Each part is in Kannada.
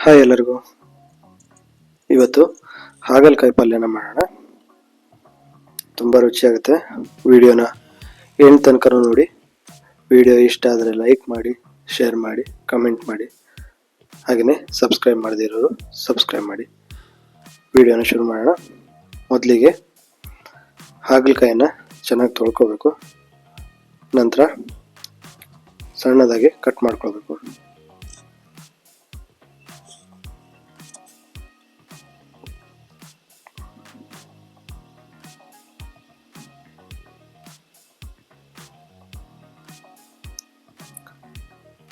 ಹಾಯ್ ಎಲ್ಲರಿಗೂ. ಇವತ್ತು ಹಾಗಲಕಾಯಿ ಪಲ್ಯನ ಮಾಡೋಣ. ತುಂಬ ರುಚಿಯಾಗುತ್ತೆ. ವಿಡಿಯೋನ ಎಂಡ್ ತನಕ ನೋಡಿ. ವಿಡಿಯೋ ಇಷ್ಟ ಆದರೆ ಲೈಕ್ ಮಾಡಿ, ಶೇರ್ ಮಾಡಿ, ಕಮೆಂಟ್ ಮಾಡಿ. ಹಾಗೆಯೇ ಸಬ್ಸ್ಕ್ರೈಬ್ ಮಾಡದಿರೋರು ಸಬ್ಸ್ಕ್ರೈಬ್ ಮಾಡಿ. ವಿಡಿಯೋನ ಶುರು ಮಾಡೋಣ. ಮೊದಲಿಗೆ ಹಾಗಲಕಾಯಿನ ಚೆನ್ನಾಗಿ ತೊಳ್ಕೊಬೇಕು. ನಂತರ ಸಣ್ಣದಾಗಿ ಕಟ್ ಮಾಡ್ಕೊಳ್ಬೇಕು.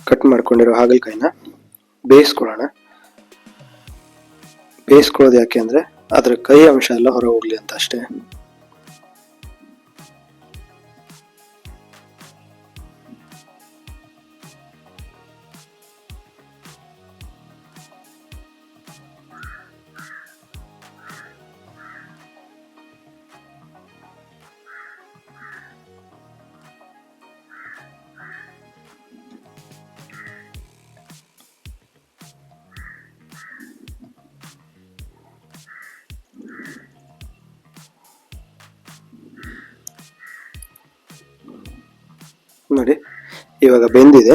ಕಟ್ ಮಾಡ್ಕೊಂಡಿರೋ ಹಾಗಲಕಾಯಿನ ಬೇಯಿಸ್ಕೊಳ್ಳೋಣ. ಬೇಯಿಸ್ಕೊಳ್ಳೋದು ಯಾಕೆ ಅಂದರೆ ಅದರ ಕೈ ಅಂಶ ಎಲ್ಲ ಹೊರ ಹೋಗ್ಲಿ ಅಂತ ಅಷ್ಟೇ. ನೋಡಿ, ಇವಾಗ ಬೆಂದಿದೆ.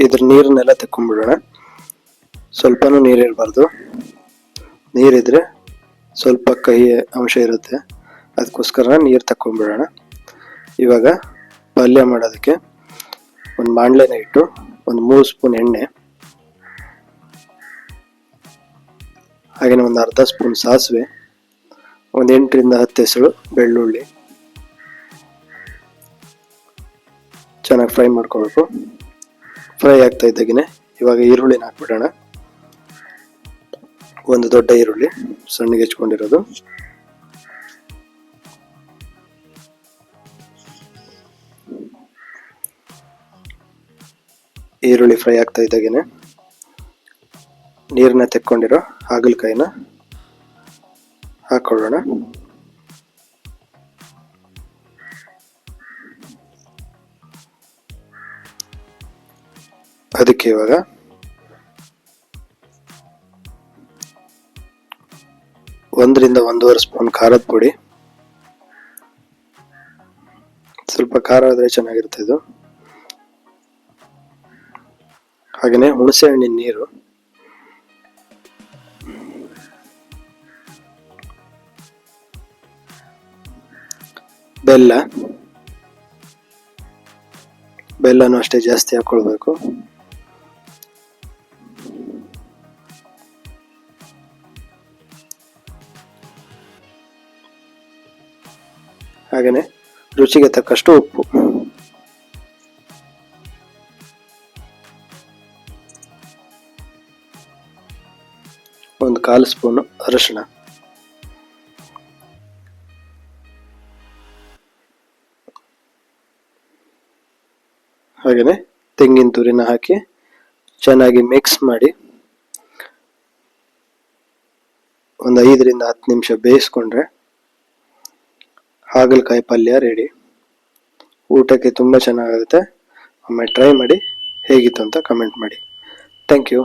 ಇದ್ರ ನೀರನ್ನೆಲ್ಲ ತೆಕ್ಕೊಂಡ್ಬಿಡೋಣ. ಸ್ವಲ್ಪನೂ ನೀರಿರಬಾರ್ದು. ನೀರಿದ್ರೆ ಸ್ವಲ್ಪ ಕಹಿ ಅಂಶ ಇರುತ್ತೆ, ಅದಕ್ಕೋಸ್ಕರ ನೀರು ತಕ್ಕೊಂಡ್ಬಿಡೋಣ. ಇವಾಗ ಪಲ್ಯ ಮಾಡೋದಕ್ಕೆ ಒಂದು ಬಾಣಲೆನ ಇಟ್ಟು ಒಂದು 3 ಸ್ಪೂನ್ ಎಣ್ಣೆ, ಹಾಗೆಯೇ ಒಂದು ಅರ್ಧ ಸ್ಪೂನ್ ಸಾಸಿವೆ, ಒಂದು 8 ರಿಂದ 10 ಹೆಸರು ಬೆಳ್ಳುಳ್ಳಿ ಚೆನ್ನಾಗಿ ಫ್ರೈ ಮಾಡ್ಕೋಬೇಕು. ಫ್ರೈ ಆಗ್ತಾ ಇದ್ದಾಗೇ ಇವಾಗ ಈರುಳ್ಳಿನ ಹಾಕ್ಬಿಡೋಣ. ಒಂದು ದೊಡ್ಡ ಈರುಳ್ಳಿ ಸಣ್ಣಗೆ ಹೆಚ್ಕೊಂಡಿರೋದು. ಈರುಳ್ಳಿ ಫ್ರೈ ಆಗ್ತಾ ಇದ್ದಾಗೇ ನೀರನ್ನ ತೆಕ್ಕೊಂಡಿರೋ ಹಾಗಲಕಾಯಿನ ಹಾಕೊಳ್ಳೋಣ. ಅದಕ್ಕೆ ಇವಾಗ 1 ರಿಂದ 1.5 ಸ್ಪೂನ್ ಖಾರದ ಪುಡಿ. ಸ್ವಲ್ಪ ಖಾರ ಆದ್ರೆ ಚೆನ್ನಾಗಿರುತ್ತೆ ಇದು. ಹಾಗೆಯೇ ಹುಣಸೆ ಹಣ್ಣಿನ ನೀರು, ಬೆಲ್ಲನೂ ಅಷ್ಟೇ ಜಾಸ್ತಿ ಹಾಕೊಳ್ಬೇಕು. ಹಾಗೆಯೇ ರುಚಿಗೆ ತಕ್ಕಷ್ಟು ಉಪ್ಪು. ಒಂದು 1/4 ಸ್ಪೂನ್ ಅರಿಶಿಣ. ಹಾಗೆಯೇ ತೆಂಗಿನ ತುರಿನ ಹಾಕಿ ಚೆನ್ನಾಗಿ ಮಿಕ್ಸ್ ಮಾಡಿ ಒಂದು 5 ರಿಂದ 10 ನಿಮಿಷ ಬೇಯಿಸ್ಕೊಂಡ್ರೆ ಹಾಗಲಕಾಯಿ ಪಲ್ಯ ರೆಡಿ. ಊಟಕ್ಕೆ ತುಂಬ ಚೆನ್ನಾಗುತ್ತೆ. ಒಮ್ಮೆ ಟ್ರೈ ಮಾಡಿ, ಹೇಗಿತ್ತು ಅಂತ ಕಮೆಂಟ್ ಮಾಡಿ. Thank you.